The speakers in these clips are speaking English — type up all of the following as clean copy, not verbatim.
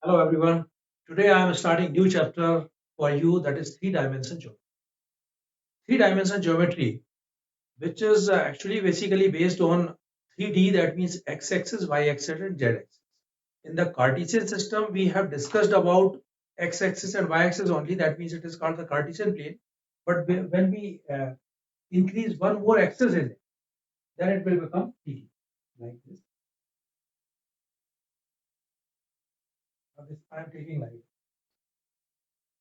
Hello everyone. Today I am starting new chapter for you, that is three-dimension geometry. Three-dimension geometry, which is actually basically based on 3D, that means x-axis, y-axis and z-axis. In the Cartesian system, we have discussed about x-axis and y-axis only. That means it is called the Cartesian plane. But when we increase one more axis in it, then it will become 3D, like this. Now this I am taking like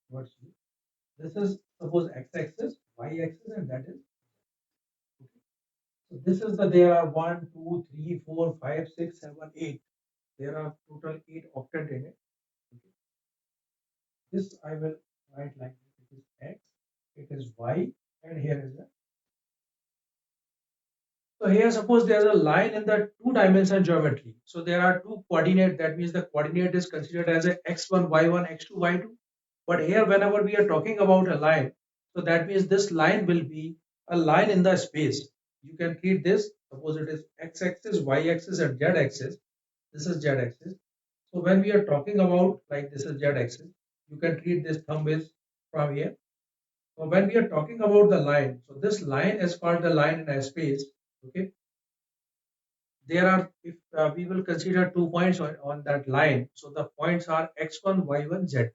what's this is suppose x-axis, y-axis, and that is okay. So this is there are 1, 2, 3, 4, 5, 6, 7, 8. There are total 8 octet in it. Okay. This I will write like this. It is x, it is y, and here is a. So here suppose there is a line in the two-dimension geometry. So there are two coordinate. That means the coordinate is considered as a x1, y1, x2, y2. But here whenever we are talking about a line, so that means this line will be a line in the space. You can treat this, suppose it is x-axis, y-axis and z-axis. This is z-axis. So when we are talking about like this is z-axis, you can treat this thumb is from here. So when we are talking about the line, so this line is called the line in a space. Okay. There are, if we will consider 2 points on that line, so the points are x1, y1, z,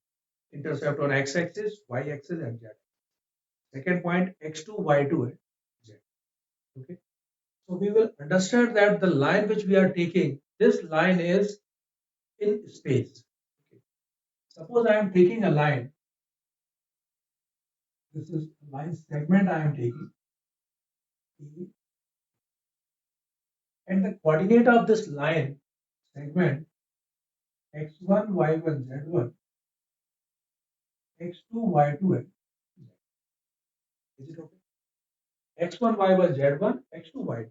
intercept on x-axis, y-axis and z. Second point x2, y2 and z. Okay. So we will understand that the line which we are taking, this line is in space. Okay. Suppose I am taking a line. This is a line segment I am taking. And the coordinate of this line segment x1, y1, z1, x2, y2 and z. Is it okay? X1, y1, z1, x2, y2.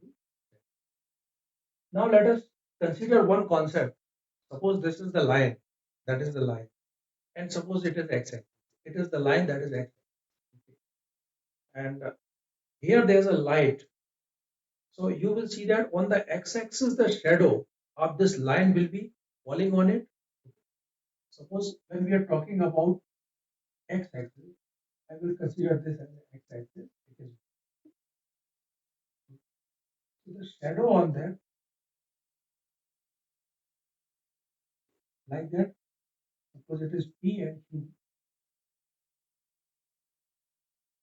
Now let us consider one concept. Suppose this is the line, that is the line, and suppose it is x-axis. It is the line that is x. And here there is a light. So you will see that on the x-axis, the shadow of this line will be falling on it. Suppose when we are talking about x-axis, I will consider this as the x-axis. So the shadow on that, like that, suppose it is P and Q.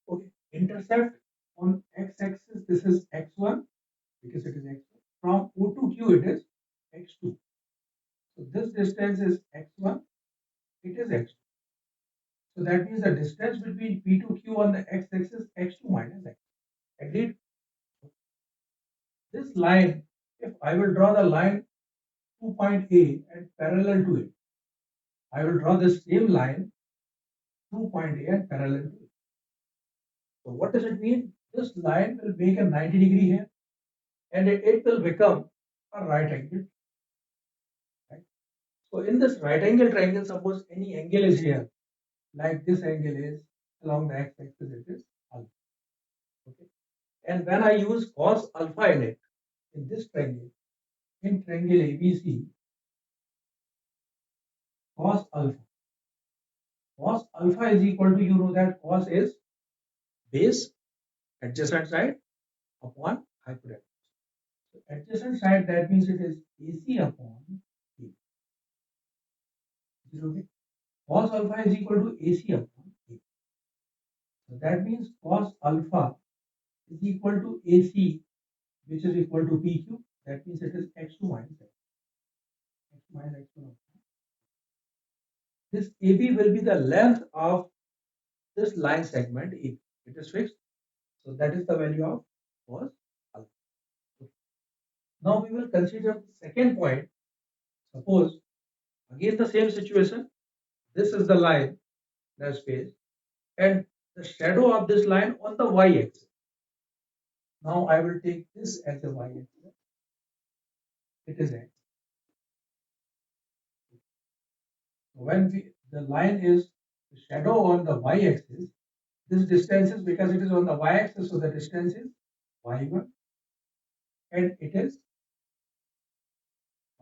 Okay, intercept on x-axis, this is x1 because it is x1. From O to Q, it is x2. So this distance is x1, it is x2. So that means the distance between P to Q on the x-axis, x2 minus x. Agreed? This line, if I will draw the line to point A and parallel to it, I will draw the same line to point A and parallel to it. So what does it mean? This line will make a 90-degree here and it will become a right angle. Right? So in this right angle triangle, suppose any angle is here, like this angle is along the x-axis, it is alpha. Okay. And when I use cos alpha in it, in this triangle, in triangle ABC, cos alpha. Cos alpha is equal to, you know that cos is base, adjacent side upon hypotenuse. So adjacent side, that means it is AC upon A. Is it okay? Cos alpha is equal to AC upon A. So that means cos alpha is equal to AC, which is equal to PQ. That means it is x2 minus x. X minus x1. This AB will be the length of this line segment AB. It is fixed. So that is the value of cos alpha. Okay. Now we will consider the second point. Suppose again the same situation. This is the line, the space, and the shadow of this line on the y-axis. Now I will take this as a y-axis. It is x. When the line is the shadow on the y-axis, this distance is, because it is on the y-axis, so the distance is y1 and it is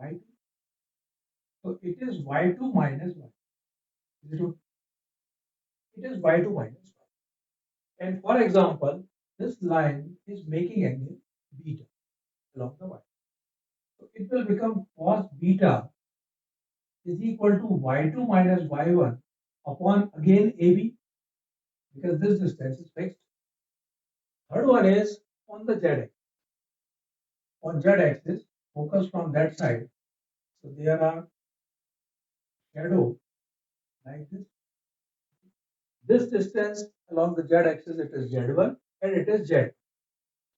y2. So it is y2 minus y. Is it okay? It is y2 minus y. And for example, this line is making angle beta along the y. So it will become cos beta is equal to y2 minus y1 upon again AB, because this distance is fixed. Third one is on the z-axis. On z-axis, focus from that side. So there are shadow like this. This distance along the z-axis, it is z1 and it is z.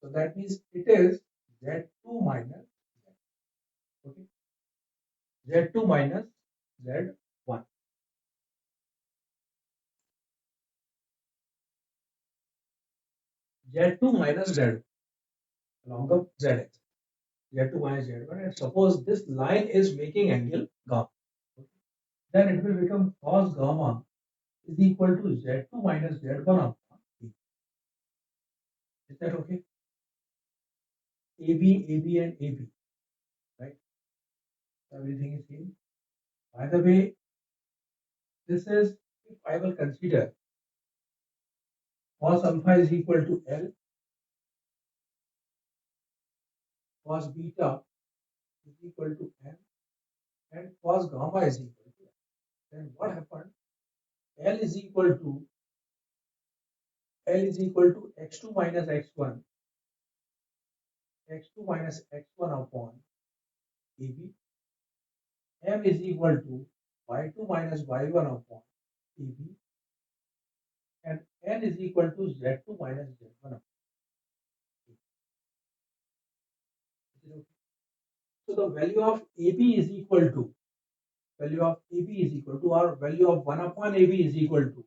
So that means it is z2 minus z. Okay, z2 minus z1. Z2 minus z along the z-axis. Z2 minus z1, and suppose this line is making angle gamma. Okay. Then it will become cos gamma is equal to z2 minus z1 upon b. Is that okay? AB, AB, and AB, right? Everything is same. By the way, this is, if I will consider cos alpha is equal to L, cos beta is equal to M, and cos gamma is equal to L. Then what happened? L is equal to x2 minus x1, x2 minus x1 upon AB. M is equal to y2 minus y1 upon AB, and N is equal to z2 minus z1 upon AB. So the value of AB is equal to, or value of 1 upon AB is equal to,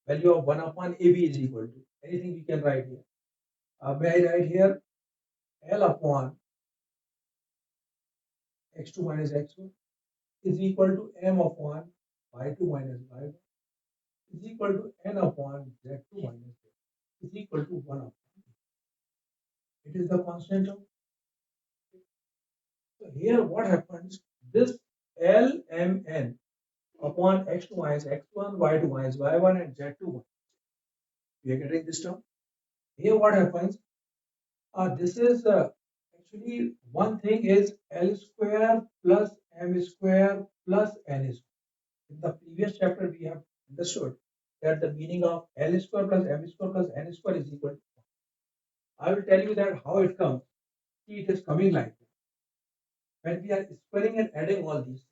value of 1 upon AB is equal to, anything we can write here. May I write here L upon x2 minus x1 is equal to M upon y2 minus y1 is equal to N upon z2 minus z is equal to 1 upon. It is the constant term. So here what happens? This LMN upon x2 minus x1, y2 minus y1, and z2. We are getting this term. Here what happens? This is actually one thing is L square plus M square plus N square. In the previous chapter, we have understood that the meaning of L square plus M square plus N square is equal to 1. I will tell you that how it comes. See, it is coming like this. When we are squaring and adding all these,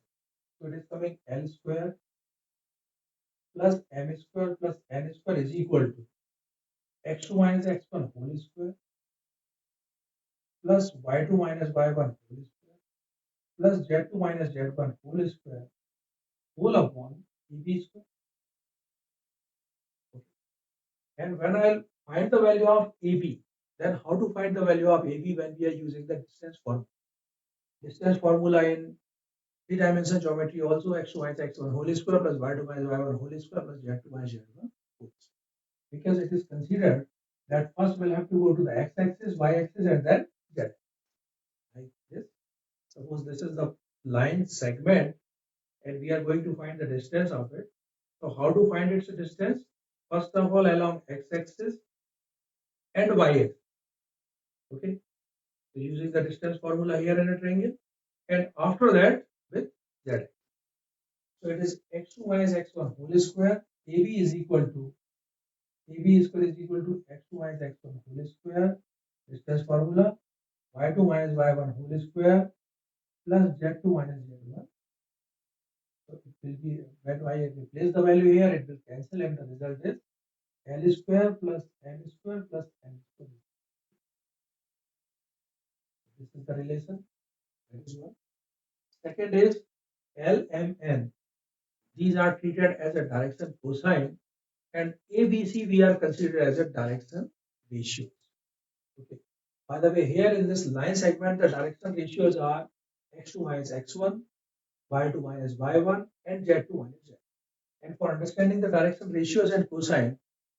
so it is coming L square plus M square plus N square is equal to x2 minus x1 whole square plus y2 minus y1 whole square plus z2 minus z1 whole square whole upon eb square. Okay. And when I'll find the value of AB, then how to find the value of AB when we are using the distance formula? Distance formula in three-dimensional geometry also x2 minus x1 whole square plus y2 minus y1 whole square plus z2 minus z1 whole square. Because it is considered that first we'll have to go to the x-axis, y-axis, and then z. Like this. Suppose this is the line segment and we are going to find the distance of it. So how to find its distance? First of all, along x-axis and y-axis. Okay. So using the distance formula here in a triangle, and after that with z. So it is x2 minus x1 whole square. AB is equal to x2 minus x1 whole square. Distance formula y2 minus y1 whole square plus z2 minus z1. So it will be, when I replace the value here, it will cancel, and the result is L square plus M square plus N square. This is the relation. That is one. Second is LMN. These are treated as a direction cosine, and ABC we are considered as a direction ratios. Okay. By the way, here in this line segment, the direction ratios are x2 minus x1, y2 minus y1, and z2 minus z. And for understanding the direction ratios and cosine,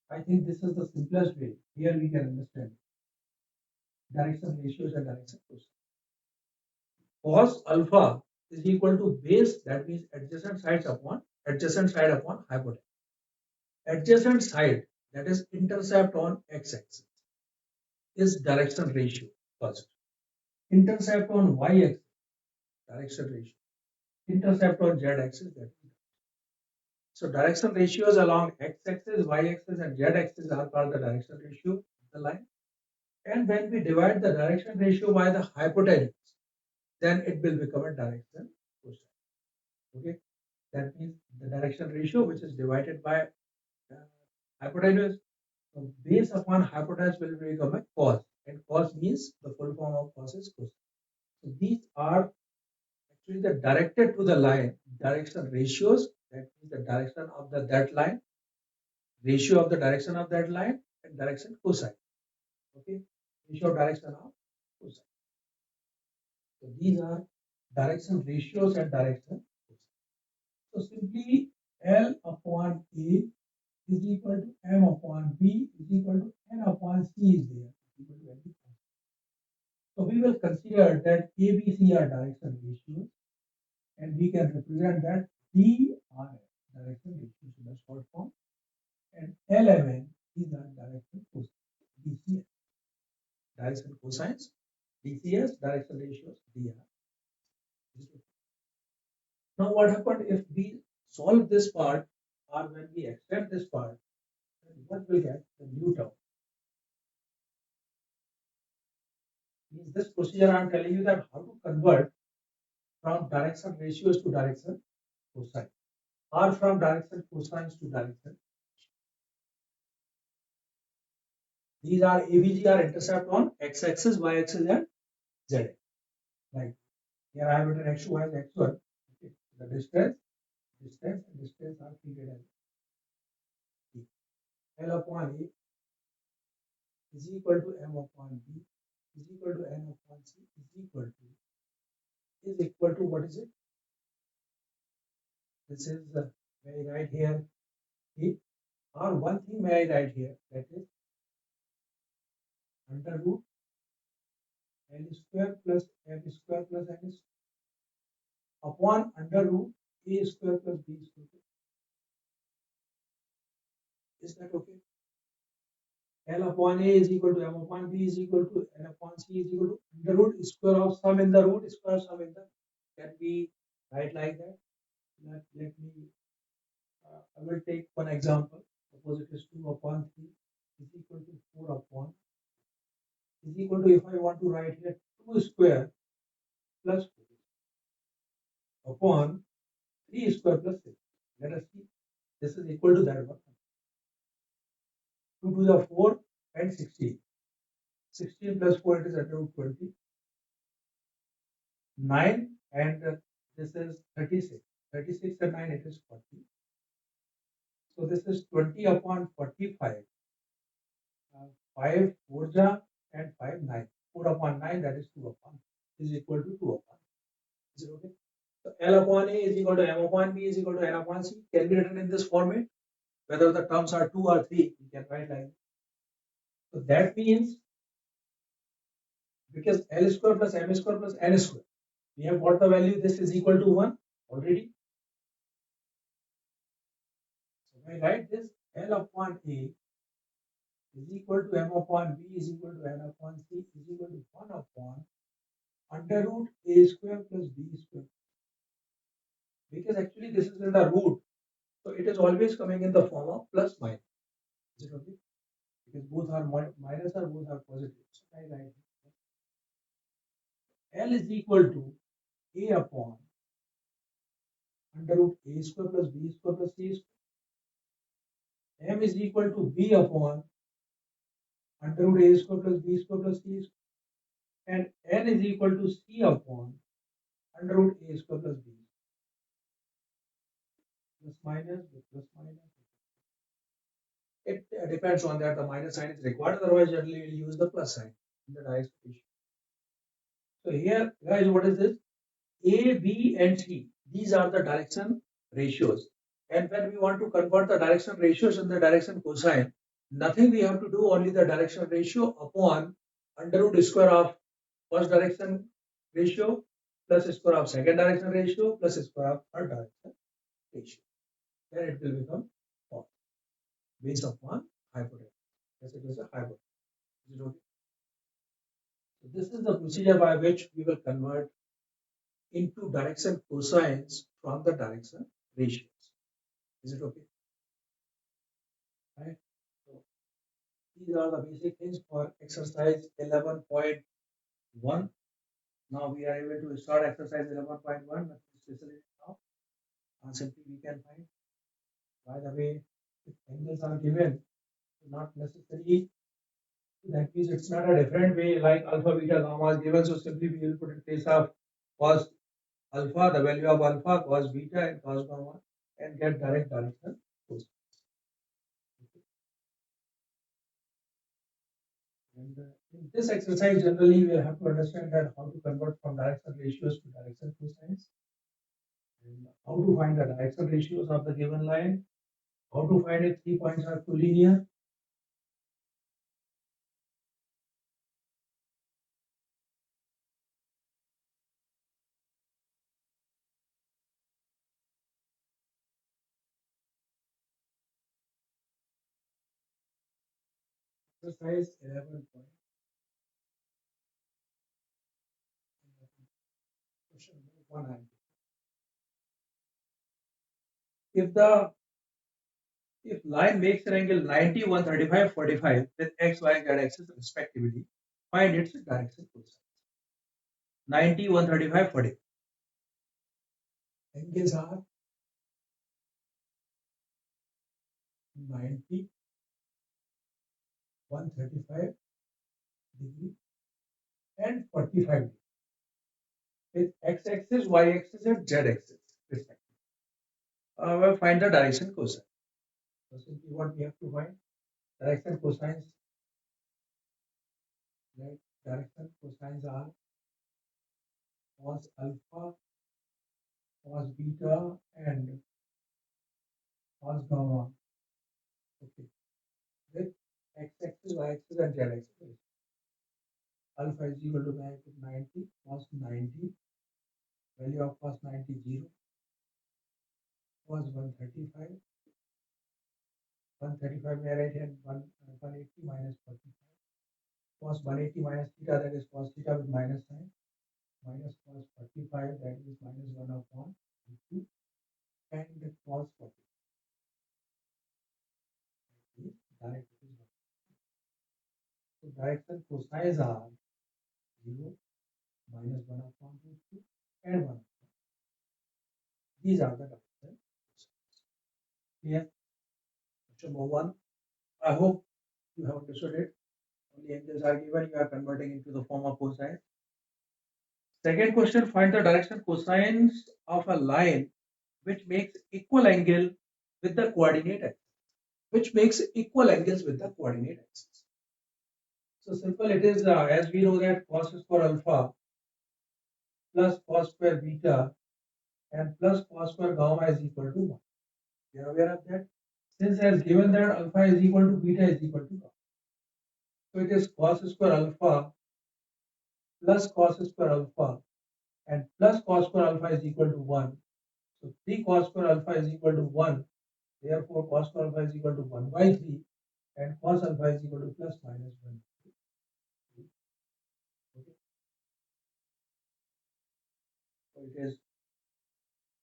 I think this is the simplest way. Here we can understand direction ratios and direction cosine. Cos alpha is equal to base, that means adjacent side upon hypotenuse. Adjacent side, that is intercept on x-axis, is direction ratio first. Intercept on y-axis, direction ratio. Intercept on z-axis, that is. So direction ratios along x-axis, y-axis and z-axis are called the direction ratio of the line. And when we divide the direction ratio by the hypotenuse, then it will become a direction cosine. Okay, that means the direction ratio which is divided by hypotenuse. So base upon hypotenuse will become a cos, and cos means the full form of cos is cosine. So these are actually the directed to the line direction ratios. That means the direction of that line, ratio of the direction of that line, and direction cosine. Okay, ratio of direction of cosine. So these are direction ratios and direction cosine. So simply L upon A is equal to M upon B is equal to N upon C is there. So we will consider that A, B, C are direction ratios, and we can represent that D are direction ratios in the short form, and LMN is our direction cosine, DCS. Direction cosines, DCS, direction ratios, DR. Now what happened if we solve this part, or when we extend this part, then what will get the new term? Means this procedure I am telling you that how to convert from direction ratios to direction cosine, or from direction cosines to direction. These are ABG are intercept on x-axis, y-axis and z-axis. Like here I have written x2, y, and x1. Okay. The distance are treated as E. L upon A is equal to M upon B is equal to N upon C is equal to what is it? This is may I write here A, or one thing may I write here, that is under root L square plus M square plus N square upon under root A square plus B square. Is that okay? L upon A is equal to M upon B is equal to N upon C is equal to under root square of sum in the root square of sum in the. Can we write like that? Let me, I will take one example. Suppose it is 2 upon 3 is equal to 4 upon is equal to, if I want to write here 2 square plus 4 upon 3 square plus 6. Let us see. This is equal to that one. 2 to the 4 and 16. 16 plus 4, it is under root 20. 9 and this is 36. 36 and 9, it is 40. So this is 20 upon 45. 5 4 ja and 5 9. 4 upon 9, that is 2 upon is equal to 2 upon. Is it okay? So L upon A is equal to M upon B is equal to N upon C can be written in this format. Whether the terms are 2 or 3, we can write like. So that means because L square plus M square plus N square, we have got the value this is equal to 1 already. So when I write this, L upon A is equal to M upon B is equal to N upon C is equal to 1 upon under root A square plus B square. Because actually this is in the root, so it is always coming in the form of plus minus. Is it okay? Because both are minus or both are positive. So I write L is equal to A upon under root A square plus B square plus C square. M is equal to B upon under root A square plus B square plus C square. And N is equal to C upon under root A square plus B. Plus minus with plus minus. It depends on that the minus sign is required, otherwise generally we'll use the plus sign in the direct equation. So here guys, what is this? A, B and C, these are the direction ratios, and when we want to convert the direction ratios in the direction cosine, nothing we have to do, only the direction ratio upon under root square of first direction ratio plus square of second direction ratio plus square of third direction ratio. Then it will become positive based upon hypotenuse. Yes, it is a hypotenuse. Is it okay? So this is the procedure by which we will convert into direction cosines from the direction ratios. Is it okay? Right. So these are the basic things for exercise 11.1. Now we are able to start exercise 11.1. Especially now, simply we can find. By the way, if angles are given, not necessarily. That means it's not a different way like alpha, beta, gamma is given. So simply we will put in place of cos alpha, the value of alpha, cos beta, and cos gamma, and get direct direction. And in this exercise, generally, we have to understand that how to convert from direction ratios to direction cosines, and how to find the direction ratios of the given line, how to find if 3 points are collinear. Exercise 11. Question 1. If line makes an angle 90, 135, 45 with x, y, z axis respectively, find its direction cosine. 90, 135, 45. Angles are 90, 135 degree and 45 degree with x-axis, y-axis and z-axis respectively. We'll find the direction cosine. So simply what we have to find, direction cosines, right? Direction cosines are cos alpha, cos beta and cos gamma. Okay. With x-axis, y-axis and z-axis. Alpha is equal to 90, cos 90, value of cos 90 0, cos 135, 135 may write here 180 minus 45, cos 180 minus theta, that is cos theta with minus sign, minus cos 45, that is minus 1 upon 2, and cos 40. Direct so direction cosines are 0, minus 1 upon 2, and 1. These are the direction cosines. Clear? Question number 1. I hope you have understood it. Only angles are given, you are converting into the form of cosine. Second question, find the direction cosines of a line which makes equal angle with the coordinate axis. Which makes equal angles with the coordinate axis. So simple it is, as we know that cos square alpha plus cos square beta and plus cos square gamma is equal to 1. You are aware of that? Since as given that alpha is equal to beta is equal to gamma. So it is cos square alpha plus cos square alpha and plus cos square alpha is equal to 1. So 3 cos square alpha is equal to 1. Therefore, cos square alpha is equal to 1 by 3 and cos alpha is equal to plus minus 1. Okay. So it is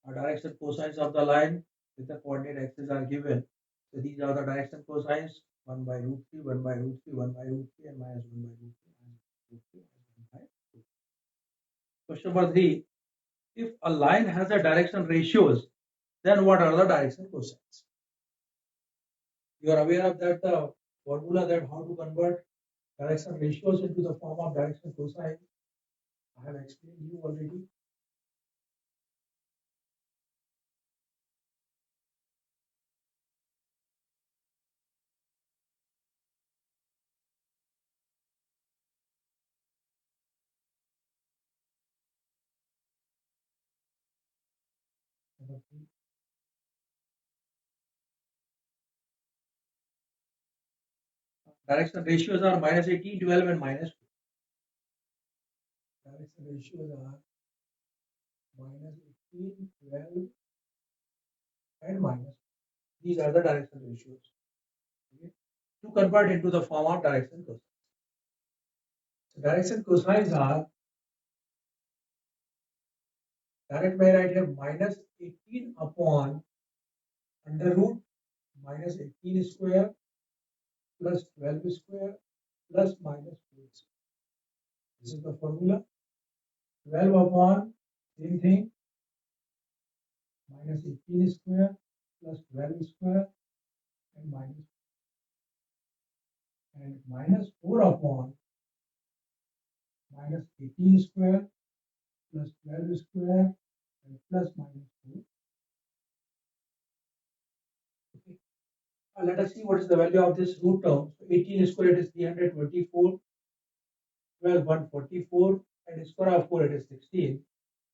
a direction cosines of the line with the coordinate axes are given. So these are the direction cosines 1 by root 3, 1 by root 3, 1 by root 3 and minus 1 by root 3, minus root 3, minus 1 by root 3. Question number 3. If a line has a direction ratios, then what are the direction cosines? You are aware of that the formula that how to convert direction ratios into the form of direction cosine. I have explained you already. Direction ratios are minus 18, 12 and minus 2. Direction ratios are minus 18, 12, and minus. These are the direction ratios. Okay. To convert into the form of direction cosines. So direction cosines are direct by right here minus 18 upon under root minus 18 square plus 12 square plus minus 4 square. This is the formula. 12 upon same thing minus 18 square plus 12 square and minus 4 upon minus 18 square plus 12 square and plus minus 4. Okay. Let us see what is the value of this root term. So 18 square it is 324, 12 144, and square of 4 it is 16.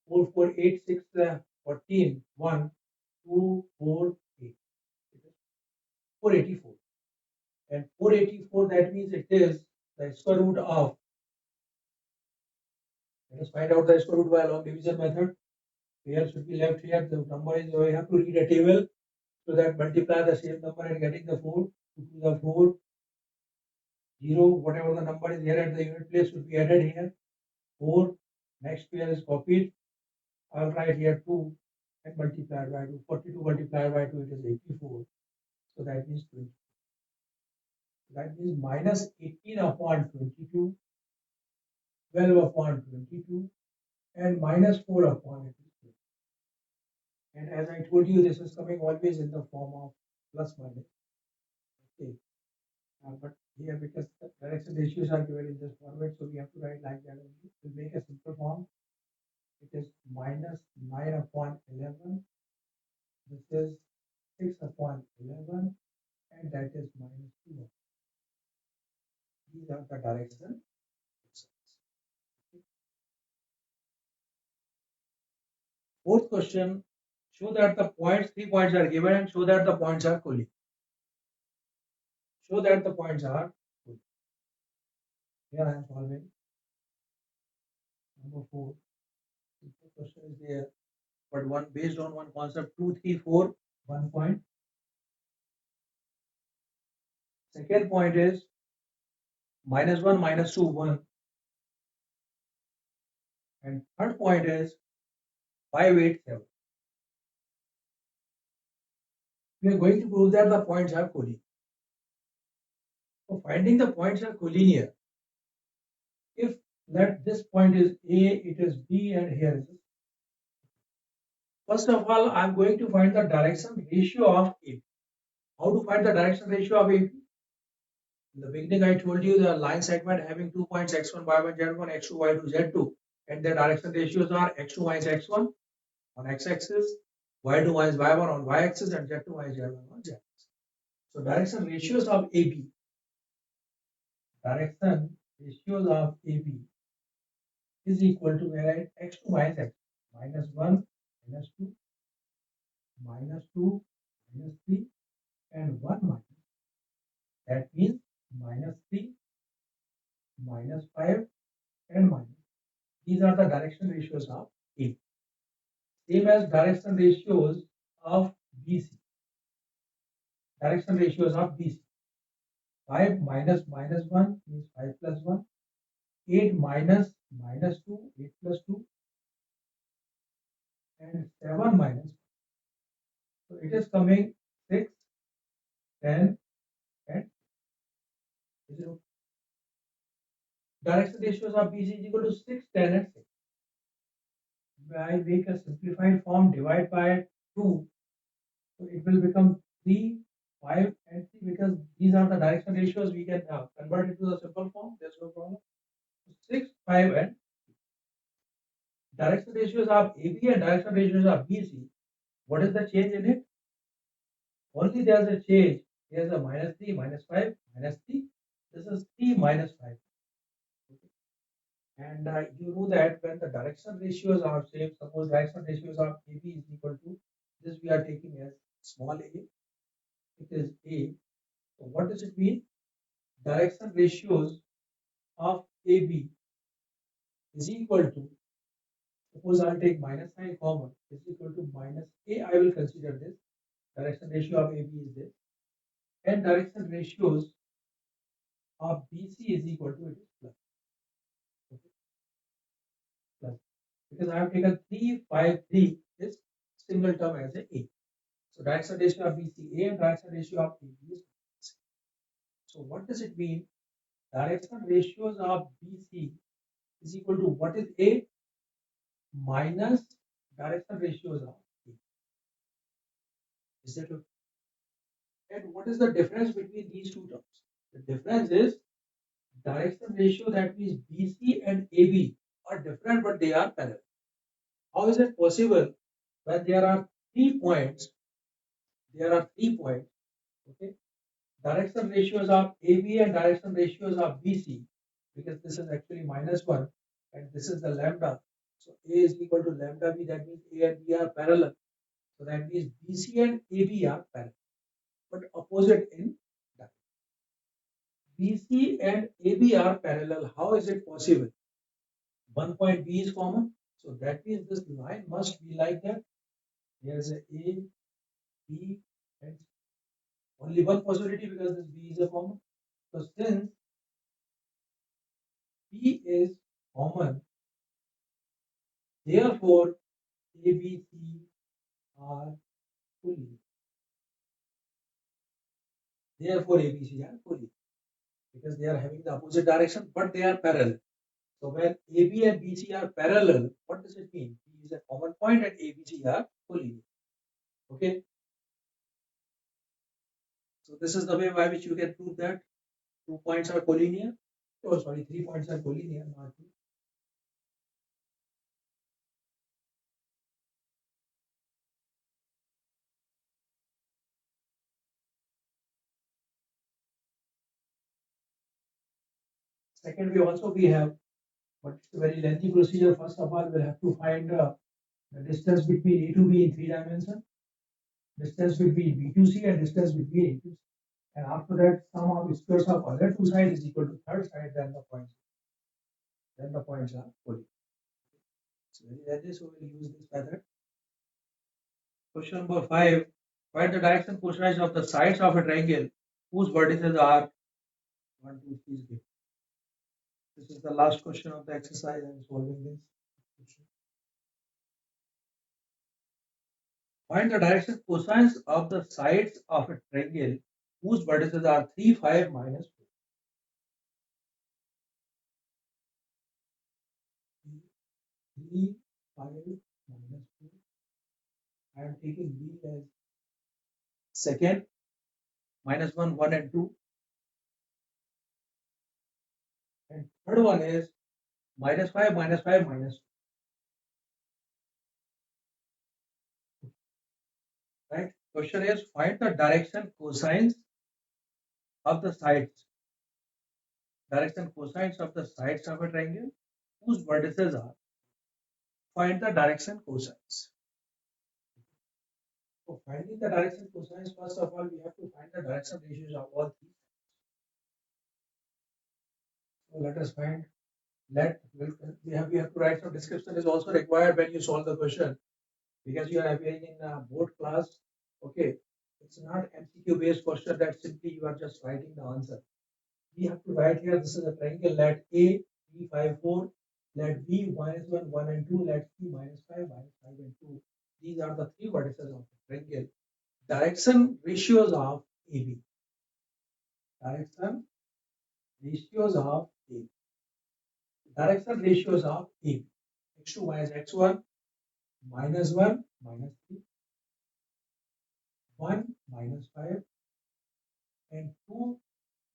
4 4 8 6 14 1 2 4 8. 484. And 484 that means it is the square root of. Let us find out the square root by long division method. Here should be left here. The number is, we have to read a table so that multiply the same number and getting the 4 to the 4 0, whatever the number is here at the unit place should be added here. 4 next pair is copied. I'll write here 2 and multiplied by 2. 42 multiplied by 2 it is 84. So that means 20. That means minus 18 upon 22, 12 upon 22, and minus 4 upon it. And as I told you, this is coming always in the form of plus minus. Okay. But here, because the direction ratios are given in this format, so we have to write like that only. To make a simple form, it is minus 9 upon 11. This is 6 upon 11, and that is minus 2. These are the direction. Fourth question, show that the points, 3 points are given and show that the points are collinear. Show that the points are collinear. Here I am solving. Number 4. The question is there, but one based on one concept, 2, 3, 4, 1 point. Second point is minus 1, minus 2, 1. And third point is 5, 8, 7. We are going to prove that the points are collinear. So finding the points are collinear, if let this point is A, it is B, and here is. First of all, I'm going to find the direction ratio of AB. How to find the direction ratio of AB? In the beginning, I told you the line segment having 2 points x1, y1, z1, x2, y2, z2, and their direction ratios are x2 minus x1 on x-axis, y2 minus y1 on y-axis, and z2 minus z1 on z-axis. So direction ratios of AB, is equal to, where I x2 minus x, minus 1, minus 2, minus 2, minus 3, and 1 minus. That means minus 3, minus 5, and minus. These are the direction ratios of A. Same as direction ratios of BC. Direction ratios of BC. 5 minus minus 1 means 5 plus 1. 8 minus minus 2, 8 plus 2. And 7 minus 1. So it is coming 6, 10, and 0. Direction ratios of BC is equal to 6, 10, and 6. I make a simplified form, divide by 2. So it will become 3, 5, and 3, because these are the direction ratios. We can convert it to the simple form. There's no problem. 6, 5, and 3. Direction ratios of AB and direction ratios of BC. What is the change in it? Only there's a change. Here's a minus 3, minus 5, minus 3. This is 3 minus 5. Okay. And you know that when the direction ratios are same, suppose direction ratios of AB is equal to this, we are taking as small a. It is A. So what does it mean? Direction ratios of AB is equal to Suppose I'll take minus sign common is equal to minus a. I will consider this direction ratio of AB is this, and direction ratios of BC is equal to it is plus. Okay, plus because I have taken 3, 5, 3 is single term as a A. So direction ratio of BC A and direction ratio of AB is minus. So what does it mean? Direction ratios of BC is equal to what is A minus direction ratios of A. Is that okay? And what is the difference between these two terms? The difference is direction ratio, that means BC and AB are different but they are parallel. How is it possible when there are 3 points? There are 3 points. Okay, direction ratios of AB and direction ratios of BC, because this is actually -1 and this is the lambda. So A is equal to lambda B, that means A and B are parallel. So that means BC and AB are parallel, but opposite in direction. BC and AB are parallel. How is it possible? One point B is common. So that means this line must be like that. Here's a B, and only one possibility because this B is a common. So since B is common, therefore ABC are fully. Therefore ABC are fully, because they are having the opposite direction but they are parallel. So when AB and BC are parallel, what does it mean? B is a common point and ABC are fully. Okay. So this is the way by which you can prove that 2 points are collinear. Oh, sorry, 3 points are collinear, not two. Second, we have, but it's a very lengthy procedure. First of all, we'll have to find the distance between A to B in 3 dimensions, distance between B to C, and distance between A to C. And after that, sum of squares of other two sides is equal to third side, then the points. Then the points are collinear. It's very lengthy, so we'll use this method. Question number 5. Find the direction cosines of the sides of a triangle whose vertices are 1, 2, 3. This is the last question of the exercise. I am solving this question. Find the direction cosines of the sides of a triangle whose vertices are 3, 5, minus 4. 3, 5, minus 4. I am taking B as second, -1, 1 and 2. And third one is -5, -5, minus 2. Right? Question is find the direction cosines of the sides. Direction cosines of the sides of a triangle whose vertices are. Find the direction cosines. For finding the direction cosines, first of all, we have to find the direction ratios of all three. So let us find. We have to write some description is also required when you solve the question, because you are appearing in a board class. Okay, it's not MCQ based question that simply you are just writing the answer. We have to write here. This is a triangle. Let A 3, 5, 4. Let B -1, 1 and 2. Let C -5, -5 and 2. These are the three vertices of the triangle. Direction ratios of AB. Direction ratios of AB. Direction ratios of AB. X2 minus X1, -1, -3, 1, -5, and 2,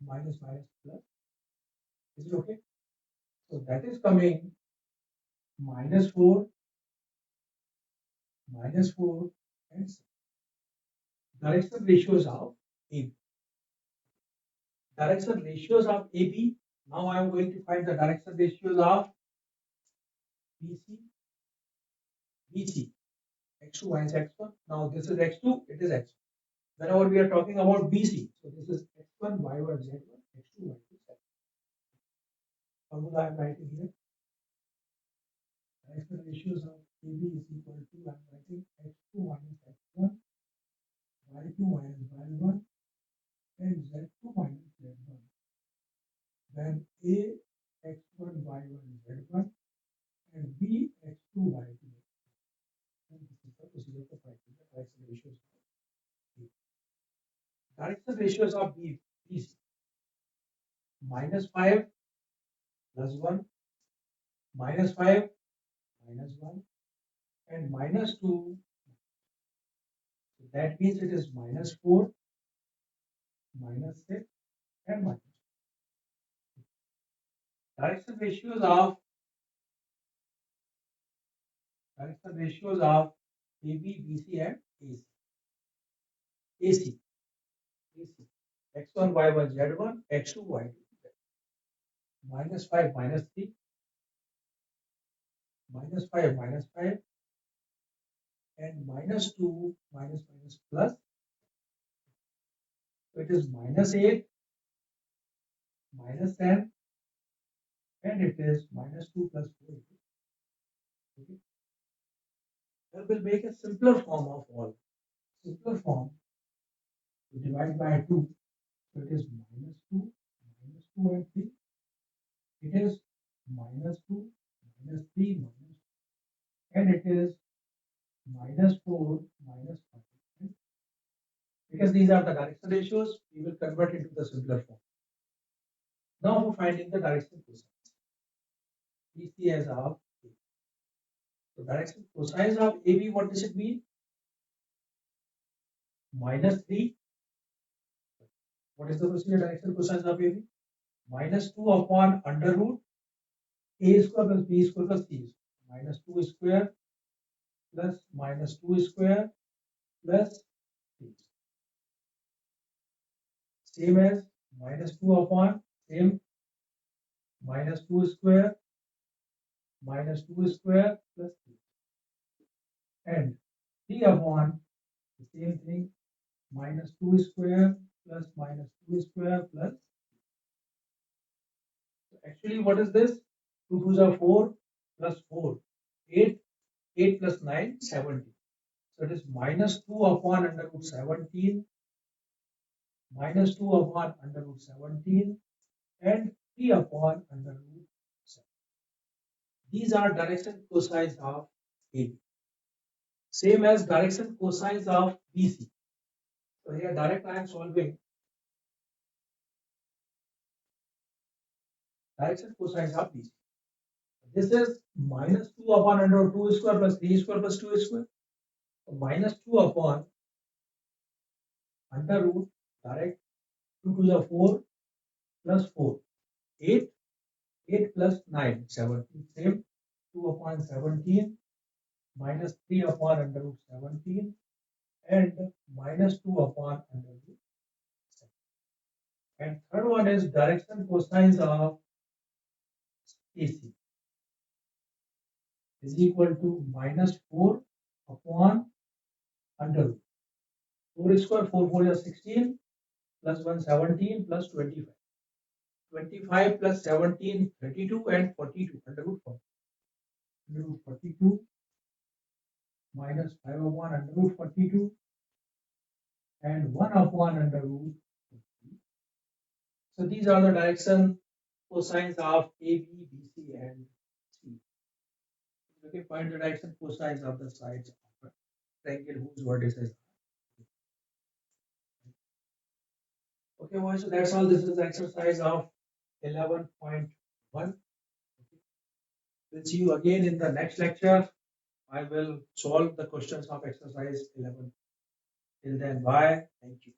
minus plus. Is it okay? So that is coming -4, -4, and 6. Direction ratios of AB. Direction ratios of AB. Now I am going to find the direction ratios of BC. BC. X2 minus X1. Now this is X2, it is X1. Whenever we are talking about BC, so this is X1, Y1, Z1, X2, Y2, Z1. Formula I am writing here. direction ratios of AB is equal to, I'm writing x2 minus x1, y2 minus y1, and z2 minus z1. Then A x1 y1 z1 and B x2 y2. And this is the procedure for finding the direction ratios of B. Direction ratios of B is -5 plus 1, -5 minus 1, and -2. So that means it is -4, -6, and -2. Direction ratios of AB, BC, and AC. AC. X1, Y1, Z1, X2, Y2. -5, -3, -5, -5, and -2, minus plus. So it is -8, -10, and it is -2 plus 4. Okay. Then we'll make a simpler form of all. Simpler form to divide by 2. So it is -2, -2 and 3. It is -2, -3, minus, and it is -4, -5. Because these are the direction ratios, we will convert into the simpler form. Now for finding the direction cosines. BC as of A. So direction cosines of AB, what does it mean? -3. What is the procedure direction cosines of AB? -2 upon under root A square plus B square plus C square. -2 square plus -2 square plus 3. Same as -2 upon same -2 square -2 square plus 3. And 3 upon the same thing -2 square plus -2 square plus. So actually what is this? 2 2s are 4 plus 4, 8, 8 plus 9, 17. So it is -2 upon under root 17, -2 upon under root 17, and 3 upon under root 7. These are direction cosines of AB. Same as direction cosines of BC. So here direct I am solving direction cosines of BC. This is -2 upon under root 2 square plus 3 square plus 2 square. So -2 upon under root direct 2 to the 4 plus 4, 8, 8 plus 9, 17. Same 2 upon 17 minus 3 upon under root 17 and -2 upon under root 7. And third one is direction cosines of AC is equal to -4 upon under root 4 square, 4 4 is 16 plus 1 17 plus 25. 25 plus 17, 32 and 42 under root 40. Under root 42 minus 5 upon under root 42 and 1 upon under root 40. So these are the direction cosines of AB, BC and C. You can find the direction cosines of the sides of a triangle whose vertices are. Okay, boys, so that's all. This is the exercise of 11.1. We'll see you again in the next lecture. I will solve the questions of exercise 11. Till then, bye. Thank you.